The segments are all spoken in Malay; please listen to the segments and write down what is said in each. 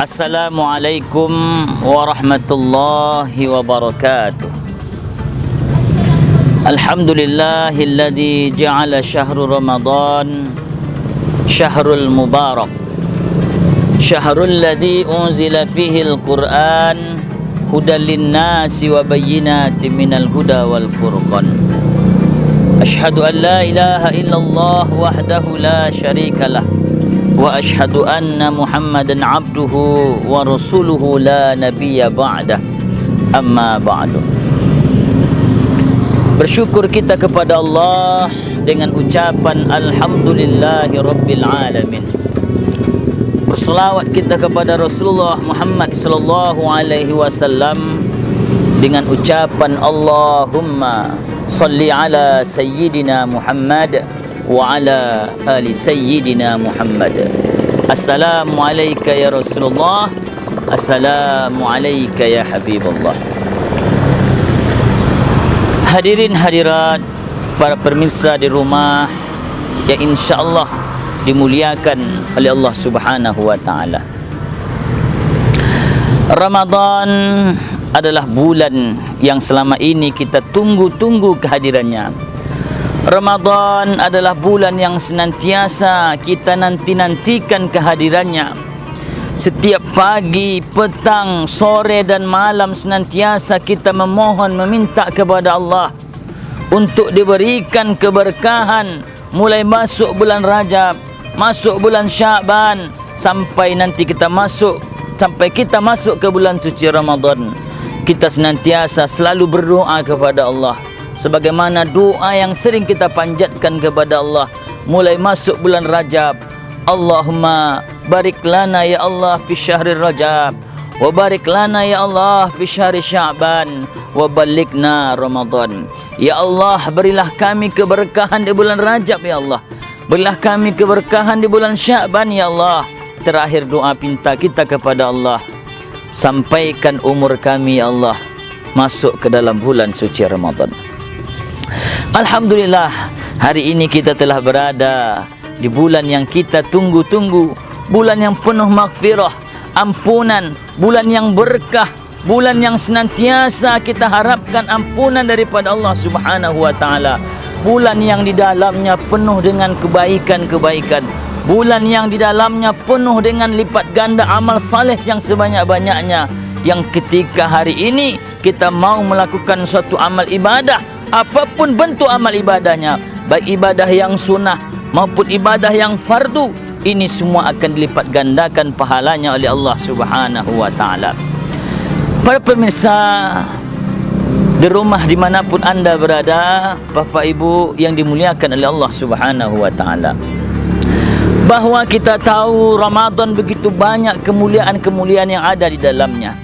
Assalamualaikum warahmatullahi wabarakatuh. Alhamdulillahilladzi ja'ala syahrul Ramadan syahrul mubarak, syahrul ladzi unzila fihi al-Qur'an hudan lin-nasi wa bayyinatin minal huda wal furqan. Asyhadu an la ilaha illallah wahdahu la syarikalah wa asyhadu anna Muhammadan abduhu wa rasuluhu la nabiyya ba'dah. Amma ba'du. Bersyukur kita kepada Allah dengan ucapan alhamdulillahi rabbil alamin. Berselawat kita kepada Rasulullah Muhammad sallallahu alaihi wasallam dengan ucapan Allahumma salli ala sayyidina Muhammad wa ala ali sayyidina Muhammad. Assalamualaikum ya Rasulullah, assalamualaikum ya Habibullah. Hadirin hadirat, para pemirsa di rumah yang insyaallah dimuliakan oleh Allah Subhanahu wa taala. Ramadan adalah bulan yang selama ini kita tunggu-tunggu kehadirannya. Ramadan adalah bulan yang senantiasa kita nanti-nantikan kehadirannya. Setiap pagi, petang, sore dan malam senantiasa kita memohon, meminta kepada Allah untuk diberikan keberkahan mulai masuk bulan Rajab, masuk bulan Sya'ban sampai nanti kita masuk ke bulan suci Ramadan. Kita senantiasa selalu berdoa kepada Allah sebagaimana doa yang sering kita panjatkan kepada Allah mulai masuk bulan Rajab. Allahumma barik lana ya Allah fi syahri Rajab wa barik lana ya Allah fi syahri Sya'ban wa balighna Ramadan. Ya Allah, berilah kami keberkahan di bulan Rajab ya Allah. Berilah kami keberkahan di bulan Sya'ban ya Allah. Terakhir doa pinta kita kepada Allah, sampaikan umur kami ya Allah masuk ke dalam bulan suci Ramadan. Alhamdulillah, hari ini kita telah berada di bulan yang kita tunggu-tunggu, bulan yang penuh maghfirah, ampunan, bulan yang berkah, bulan yang senantiasa kita harapkan ampunan daripada Allah Subhanahu wa taala, bulan yang di dalamnya penuh dengan kebaikan-kebaikan, bulan yang di dalamnya penuh dengan lipat ganda amal saleh yang sebanyak-banyaknya, yang ketika hari ini kita mau melakukan suatu amal ibadah, apapun bentuk amal ibadahnya, baik ibadah yang sunnah maupun ibadah yang fardu, ini semua akan dilipat gandakan pahalanya oleh Allah Subhanahu wa taala. Para pemirsa di rumah dimanapun anda berada, Bapak Ibu yang dimuliakan oleh Allah Subhanahu wa taala, bahwa kita tahu Ramadan begitu banyak kemuliaan-kemuliaan yang ada di dalamnya.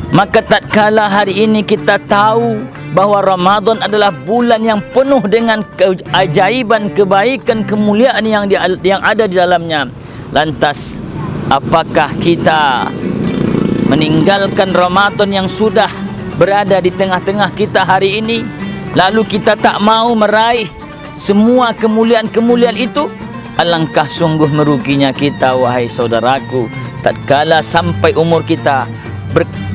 Maka tatkala hari ini kita tahu bahwa Ramadan adalah bulan yang penuh dengan keajaiban, kebaikan, kemuliaan yang ada di dalamnya, lantas apakah kita meninggalkan Ramadan yang sudah berada di tengah-tengah kita hari ini, lalu kita tak mau meraih semua kemuliaan-kemuliaan itu? Alangkah sungguh meruginya kita, wahai saudaraku, tatkala sampai umur kita,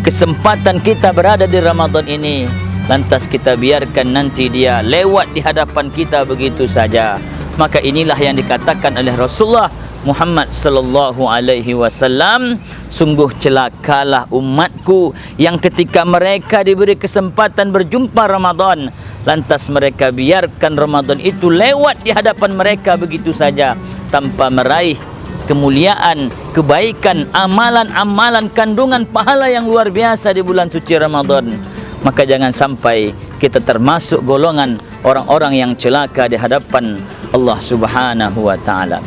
kesempatan kita berada di Ramadan ini, lantas kita biarkan nanti dia lewat di hadapan kita begitu saja. Maka inilah yang dikatakan oleh Rasulullah Muhammad sallallahu alaihi wasallam, sungguh celakalah umatku yang ketika mereka diberi kesempatan berjumpa Ramadan, lantas mereka biarkan Ramadan itu lewat di hadapan mereka begitu saja tanpa meraih kemuliaan, kebaikan, amalan-amalan kandungan pahala yang luar biasa di bulan suci Ramadan. Maka jangan sampai kita termasuk golongan orang-orang yang celaka di hadapan Allah Subhanahu wa taala.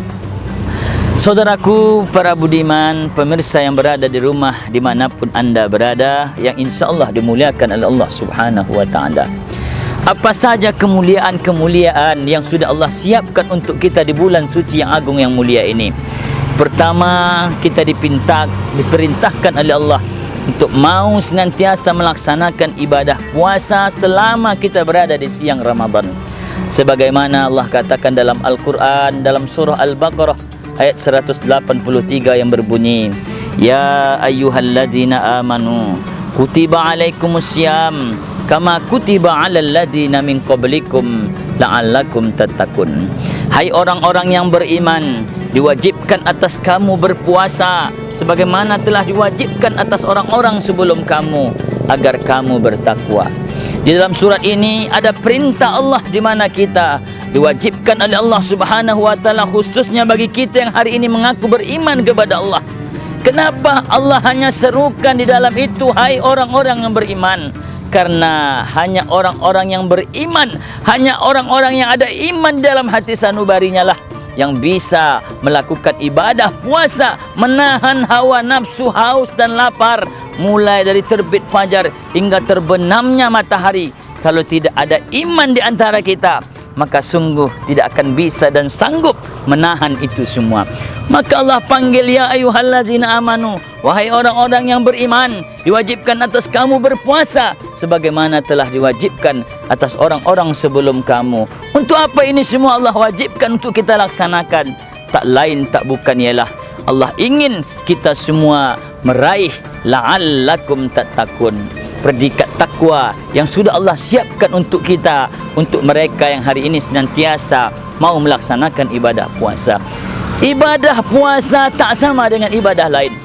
Saudaraku para budiman, pemirsa yang berada di rumah dimanapun anda berada, yang insyaAllah dimuliakan oleh Allah Subhanahu wa taala, apa saja kemuliaan-kemuliaan yang sudah Allah siapkan untuk kita di bulan suci yang agung yang mulia ini? Pertama, kita diperintahkan oleh Allah untuk mau senantiasa melaksanakan ibadah puasa selama kita berada di siang Ramadan. Sebagaimana Allah katakan dalam Al-Quran, dalam surah Al-Baqarah ayat 183 yang berbunyi, Ya ayyuhalladzina amanu kutiba alaikumusiyam kama kutiba alal ladzina min qablikum la'allakum tattaqun. Hai orang-orang yang beriman, diwajibkan atas kamu berpuasa sebagaimana telah diwajibkan atas orang-orang sebelum kamu agar kamu bertakwa. Di dalam surat ini ada perintah Allah di mana kita diwajibkan oleh Allah Subhanahu wa taala, khususnya bagi kita yang hari ini mengaku beriman kepada Allah. Kenapa Allah hanya serukan di dalam itu hai orang-orang yang beriman? Karena hanya orang-orang yang beriman, hanya orang-orang yang ada iman dalam hati sanubarinya lah yang bisa melakukan ibadah puasa, menahan hawa nafsu, haus dan lapar mulai dari terbit fajar hingga terbenamnya matahari. Kalau tidak ada iman di antara kita, maka sungguh tidak akan bisa dan sanggup menahan itu semua. Maka Allah panggil, ya ayyuhallazina amanu, wahai orang-orang yang beriman, diwajibkan atas kamu berpuasa sebagaimana telah diwajibkan atas orang-orang sebelum kamu. Untuk apa ini semua Allah wajibkan untuk kita laksanakan? Tak lain tak bukan ialah Allah ingin kita semua meraih la'allakum tattaqun, predikat takwa yang sudah Allah siapkan untuk kita, untuk mereka yang hari ini senantiasa mau melaksanakan ibadah puasa. Ibadah puasa tak sama dengan ibadah lain.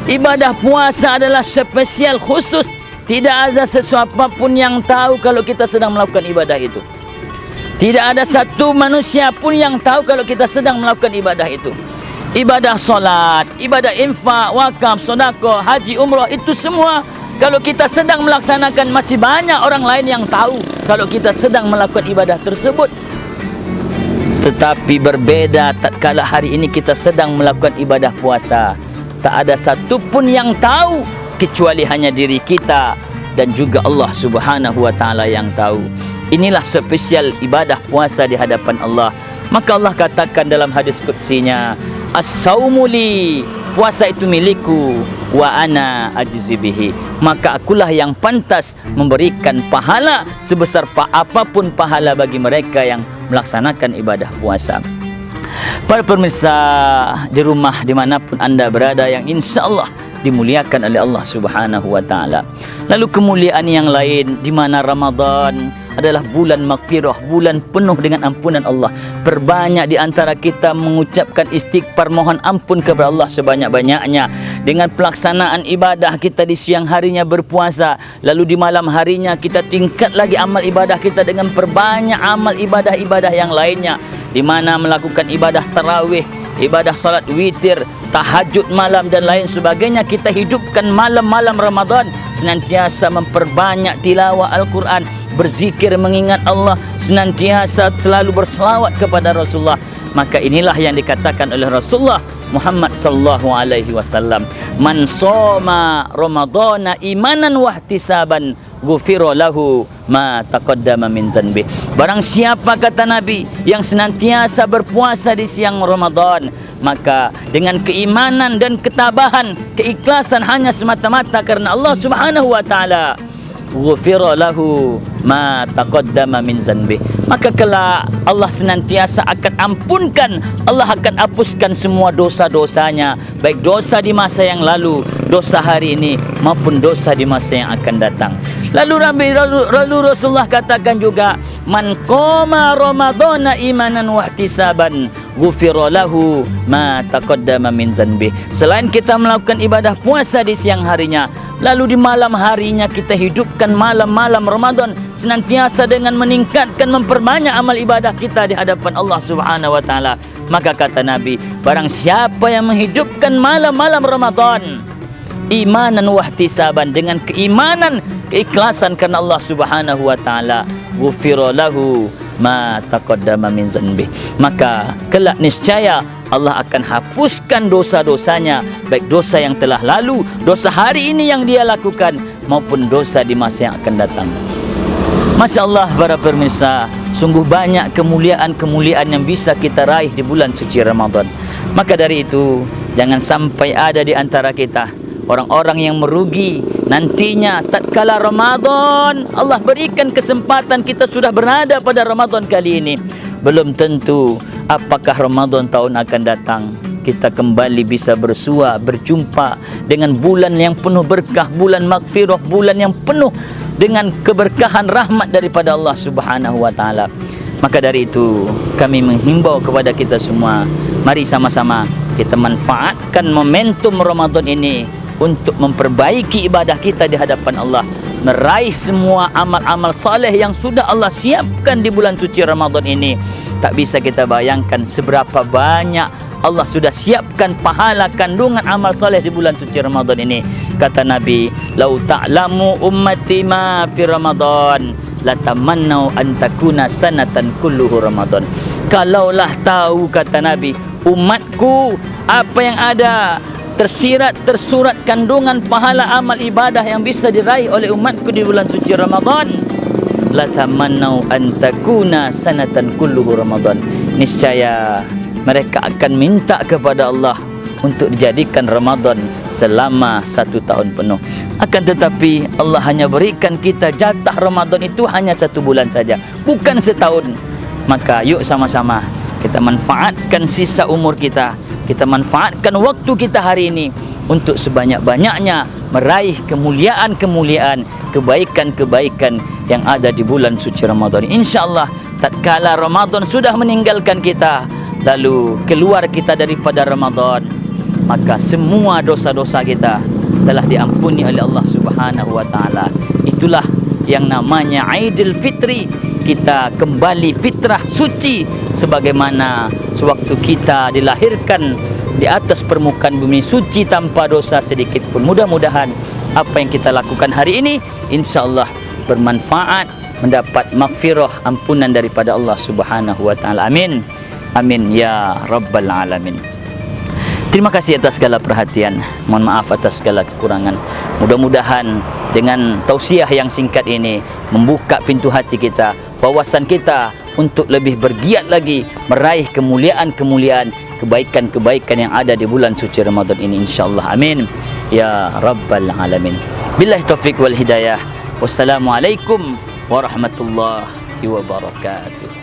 Ibadah puasa adalah spesial, khusus. Tidak ada sesuatu pun yang tahu kalau kita sedang melakukan ibadah itu. Tidak ada satu manusia pun yang tahu kalau kita sedang melakukan ibadah itu. Ibadah solat, ibadah infak, wakaf, sedekah, haji, umrah, itu semua kalau kita sedang melaksanakan, masih banyak orang lain yang tahu kalau kita sedang melakukan ibadah tersebut. Tetapi berbeda tatkala hari ini kita sedang melakukan ibadah puasa. Tak ada satu pun yang tahu kecuali hanya diri kita dan juga Allah Subhanahu wa taala yang tahu. Inilah spesial ibadah puasa di hadapan Allah. Maka Allah katakan dalam hadis qudsinya, as-saumu li, puasa itu milikku, wa ana ajzi bihi, maka akulah yang pantas memberikan pahala sebesar apapun pahala bagi mereka yang melaksanakan ibadah puasa. Para pemirsa di rumah dimanapun anda berada yang insya Allah dimuliakan oleh Allah Subhanahu wa taala. Lalu kemuliaan yang lain di mana Ramadan adalah bulan maghfirah, bulan penuh dengan ampunan Allah. Perbanyak di antara kita mengucapkan istighfar, mohon ampun kepada Allah sebanyak-banyaknya dengan pelaksanaan ibadah kita di siang harinya berpuasa, lalu di malam harinya kita tingkat lagi amal ibadah kita dengan perbanyak amal ibadah-ibadah yang lainnya, di mana melakukan ibadah tarawih, ibadah salat witir, tahajud malam dan lain sebagainya. Kita hidupkan malam-malam Ramadan senantiasa memperbanyak tilawah Al-Quran, berzikir mengingat Allah, senantiasa selalu berselawat kepada Rasulullah. Maka inilah yang dikatakan oleh Rasulullah Muhammad sallallahu alaihi wasallam, man shoma ramadhana imanan wa ihtisaban ghufira lahu ma taqaddama min dzanbi. Barang siapa, kata Nabi, yang senantiasa berpuasa di siang Ramadan, maka dengan keimanan dan ketabahan, keikhlasan hanya semata-mata karena Allah Subhanahu wa taala, ghufira lahu ma taqaddama min dzanbi, maka kelak Allah senantiasa akan ampunkan, Allah akan hapuskan semua dosa-dosanya, baik dosa di masa yang lalu, dosa hari ini maupun dosa di masa yang akan datang. Lalu Rasulullah katakan juga, man qama ramadhana imanan wa ihtisaban ghufira lahu ma taqaddama min dzanbi. Selain kita melakukan ibadah puasa di siang harinya, lalu di malam harinya kita hidupkan malam-malam Ramadan senantiasa dengan meningkatkan, memperbanyak amal ibadah kita di hadapan Allah Subhanahu wa taala. Maka kata Nabi, barang siapa yang menghidupkan malam-malam Ramadan imanan wa ihtisaban, dengan keimanan, keikhlasan karena Allah Subhanahu wa taala, ghufira lahu ma taqaddama min dzanbi, maka kelak niscaya Allah akan hapuskan dosa-dosanya, baik dosa yang telah lalu, dosa hari ini yang dia lakukan, maupun dosa di masa yang akan datang. Masya Allah, para pemirsa, sungguh banyak kemuliaan-kemuliaan yang bisa kita raih di bulan suci Ramadan. Maka dari itu, jangan sampai ada di antara kita orang-orang yang merugi nantinya tatkala Ramadan Allah berikan kesempatan, kita sudah berada pada Ramadan kali ini, belum tentu apakah Ramadan tahun akan datang kita kembali bisa bersua, berjumpa dengan bulan yang penuh berkah, bulan maghfirah, bulan yang penuh dengan keberkahan rahmat daripada Allah Subhanahu wa taala. Maka dari itu kami menghimbau kepada kita semua, mari sama-sama kita manfaatkan momentum Ramadan ini untuk memperbaiki ibadah kita di hadapan Allah, meraih semua amal-amal saleh yang sudah Allah siapkan di bulan suci Ramadan ini. Tak bisa kita bayangkan seberapa banyak Allah sudah siapkan pahala kandungan amal saleh di bulan suci Ramadan ini. Kata Nabi, "Lau ta'lamu ummati ma fi Ramadan, latamannau an takuna sanatan kulluhu Ramadan." Kalaulah tahu, kata Nabi, umatku apa yang ada tersurat kandungan pahala amal ibadah yang bisa diraih oleh umatku di bulan suci Ramadan, latamannau an takuna sanatan kulluhu Ramadan. Niscaya mereka akan minta kepada Allah untuk dijadikan Ramadan selama 1 tahun penuh. Akan tetapi Allah hanya berikan kita jatah Ramadan itu hanya 1 bulan saja, bukan setahun. Maka yuk sama-sama kita manfaatkan sisa umur kita, kita manfaatkan waktu kita hari ini untuk sebanyak-banyaknya meraih kemuliaan-kemuliaan, kebaikan-kebaikan yang ada di bulan suci Ramadan. InsyaAllah tatkala Ramadan sudah meninggalkan kita, lalu keluar kita daripada Ramadan, maka semua dosa-dosa kita telah diampuni oleh Allah Subhanahu wa taala. Itulah yang namanya Aidil Fitri. Kita kembali fitrah suci sebagaimana sewaktu kita dilahirkan di atas permukaan bumi suci tanpa dosa sedikit pun. Mudah-mudahan apa yang kita lakukan hari ini insyaallah bermanfaat, mendapat maghfirah, ampunan daripada Allah Subhanahu wa taala. Amin. Amin ya rabbal alamin. Terima kasih atas segala perhatian. Mohon maaf atas segala kekurangan. Mudah-mudahan dengan tausiah yang singkat ini membuka pintu hati kita, wawasan kita untuk lebih bergiat lagi meraih kemuliaan-kemuliaan, kebaikan-kebaikan yang ada di bulan suci Ramadan ini insyaallah. Amin ya rabbal alamin. Billahi taufik wal hidayah. Wassalamualaikum warahmatullahi wabarakatuh.